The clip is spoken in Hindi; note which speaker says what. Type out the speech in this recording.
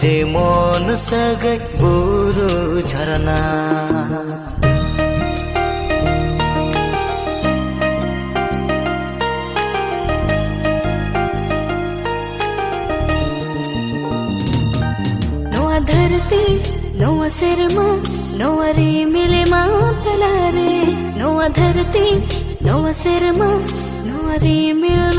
Speaker 1: जेमन सागाय बुरु झरना
Speaker 2: नोआ धरती नोआ सेरमा नोआ रिमिले मातलारे नोआ धरती नोआ सेरमा नोआ रिमिल